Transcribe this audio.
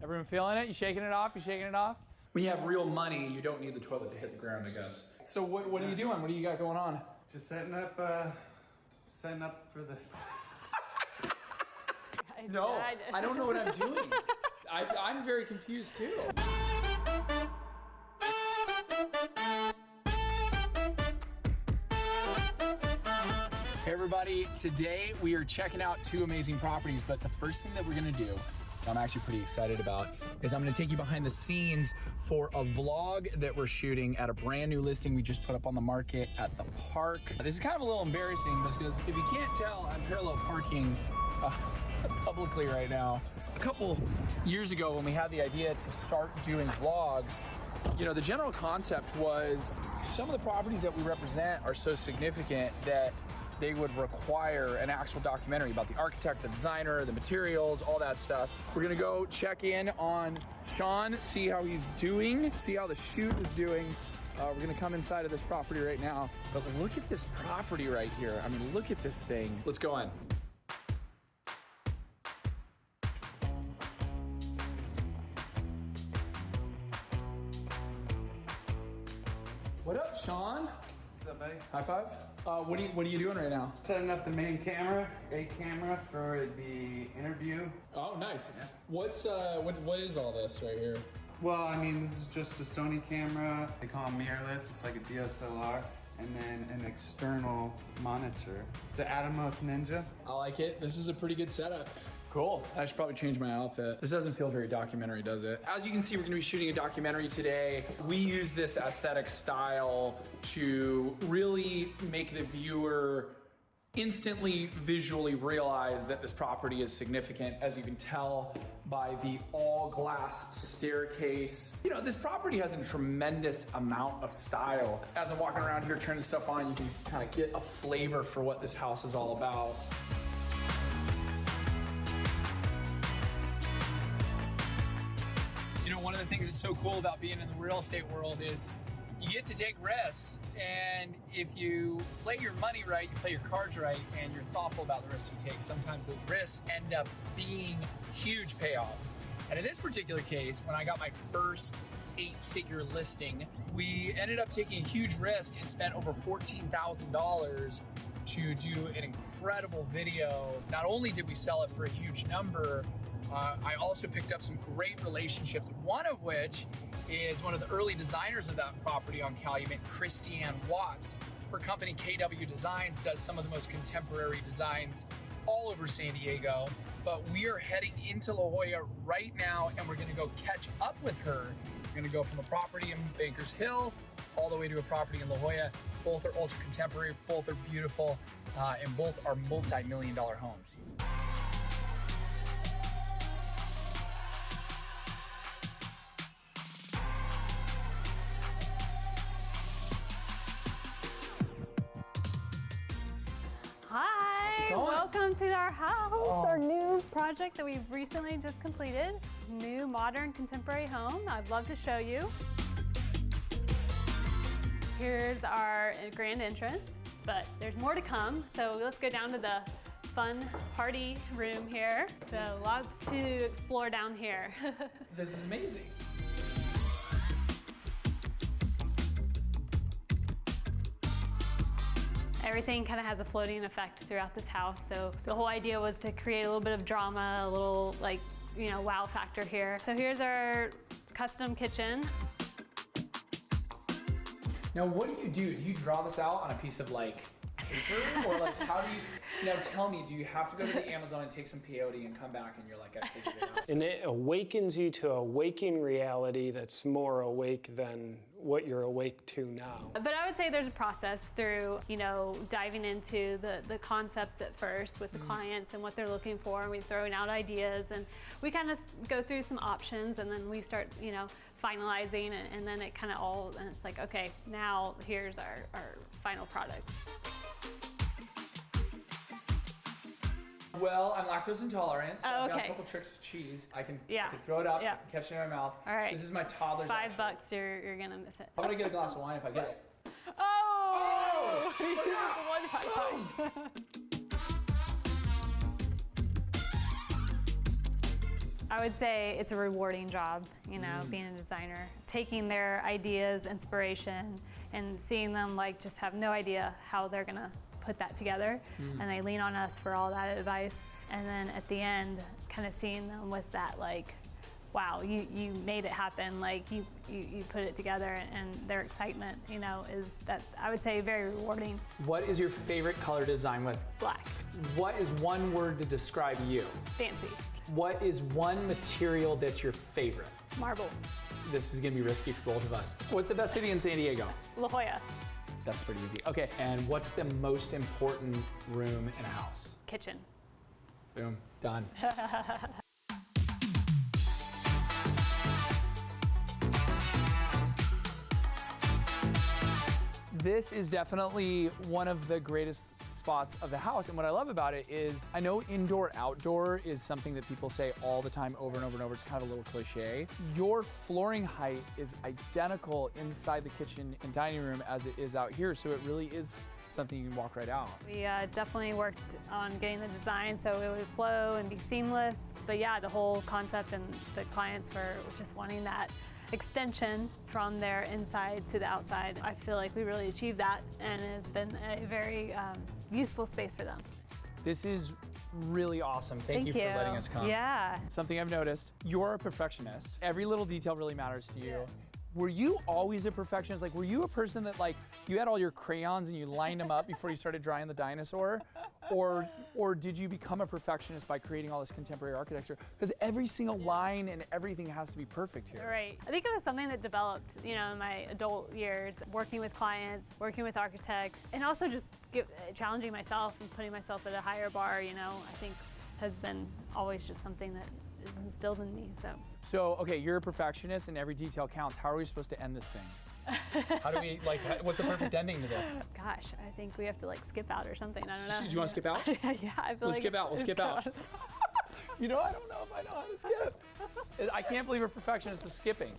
Everyone feeling it? You shaking it off? You shaking it off? When you have real money, you don't need the toilet to hit the ground, I guess. So what are you doing? What do you got going on? Just setting up for this. No, I don't know what I'm doing. I'm very confused too. Hey everybody, today we are checking out 2 amazing properties, but the first thing that we're gonna do, I'm actually pretty excited about, is I'm gonna take you behind the scenes for a vlog that we're shooting at a brand new listing we just put up on the market at the park. This is kind of a little embarrassing because if you can't tell, I'm parallel parking publicly right now. A couple years ago when we had the idea to start doing vlogs, you know, the general concept was some of the properties that we represent are so significant that they would require an actual documentary about the architect, the designer, the materials, all that stuff. We're gonna go check in on Sean, see how he's doing, see how the shoot is doing. We're gonna come inside of this property right now. But look at this property right here. I mean, look at this thing. Let's go in. What up, Sean? What's up, buddy? High five. What are you doing right now? Setting up the main camera, a camera for the interview. Oh, nice. Yeah. What is all this right here? Well, I mean, this is just a Sony camera. They call them mirrorless. It's like a DSLR, and then an external monitor. It's an Atomos Ninja. I like it. This is a pretty good setup. Cool. I should probably change my outfit. This doesn't feel very documentary, does it? As you can see, we're gonna be shooting a documentary today. We use this aesthetic style to really make the viewer instantly visually realize that this property is significant, as you can tell by the all glass staircase. You know, this property has a tremendous amount of style. As I'm walking around here turning stuff on, you can kind of get a flavor for what this house is all about. You know, one of the things that's so cool about being in the real estate world is you get to take risks, and if you play your money right, you play your cards right, and you're thoughtful about the risks you take, sometimes those risks end up being huge payoffs. And in this particular case, when I got my first 8-figure listing, we ended up taking a huge risk and spent over $14,000 to do an incredible video. Not only did we sell it for a huge number, I also picked up some great relationships, one of which is one of the early designers of that property on Calumet, Kristianne Watts. Her company, KW Designs, does some of the most contemporary designs all over San Diego. But we are heading into La Jolla right now, and we're gonna go catch up with her. We're gonna go from a property in Bankers Hill all the way to a property in La Jolla. Both are ultra contemporary, both are beautiful, and both are multi-million-dollar homes. Hi, welcome to our house, our new project that we've recently just completed. New, modern, contemporary home. I'd love to show you. Here's our grand entrance, but there's more to come. So let's go down to the fun party room here. So lots to explore down here. This is amazing. Everything kind of has a floating effect throughout this house. So the whole idea was to create a little bit of drama, a little wow factor here. So here's our custom kitchen. Now, what do? Do you draw this out on a piece of paper? Or how do you, now tell me, do you have to go to the Amazon and take some peyote and come back and you're like, I figured it out? And it awakens you to a waking reality that's more awake than what you're awake to now. But I would say there's a process through, diving into the concepts at first with the clients and what they're looking for, and we're throwing out ideas, and we kind of go through some options, and then we start, finalizing, and then it kind of and it's like, okay, now here's our final product. Well, I'm lactose intolerant, so I've got a okay. couple tricks with cheese. I can Yeah. throw it up, Yeah. catch it in my mouth. All right. This is my toddler's $5, you're gonna miss it. I'm gonna get a glass of wine if I get it. Oh! I would say it's a rewarding job, you know, being a designer. Taking their ideas, inspiration, and seeing them like just have no idea how they're gonna put that together. And they lean on us for all that advice. And then at the end, kind of seeing them with that like, wow, you made it happen, like you put it together, and their excitement, you know, is that, I would say, very rewarding. What is your favorite color to design with? Black. What is one word to describe you? Fancy. What is one material that's your favorite? Marble. This is gonna be risky for both of us. What's the best city in San Diego? La Jolla. That's pretty easy. Okay, and what's the most important room in a house? Kitchen. Boom, done. This is definitely one of the greatest spots of the house, and what I love about it is, I know indoor outdoor is something that people say all the time over and over and over. It's kind of a little cliche. Your flooring height is identical inside the kitchen and dining room as it is out here, so it really is something you can walk right out. We definitely worked on getting the design so it would flow and be seamless. But yeah, the whole concept, and the clients were just wanting that extension from their inside to the outside. I feel like we really achieved that, and it's been a very useful space for them. This is really awesome. Thank you for letting us come. Yeah. Something I've noticed, you're a perfectionist. Every little detail really matters to you. Yeah. Were you always a perfectionist? Like, were you a person that, like, you had all your crayons and you lined them up before you started drawing the dinosaur? Or did you become a perfectionist by creating all this contemporary architecture? Because every single line and everything has to be perfect here. Right. I think it was something that developed, you know, in my adult years, working with clients, working with architects, and also just challenging myself and putting myself at a higher bar, you know, I think has been always just something that is instilled in me, so. So, okay, you're a perfectionist and every detail counts. How are we supposed to end this thing? How do we, like, what's the perfect ending to this? Gosh, I think we have to, like, skip out or something. I don't know. Do you want to skip out? Yeah, I feel We'll like skip out. We'll skip out. You know, I don't know if I know how to skip. I can't believe a perfectionist is skipping.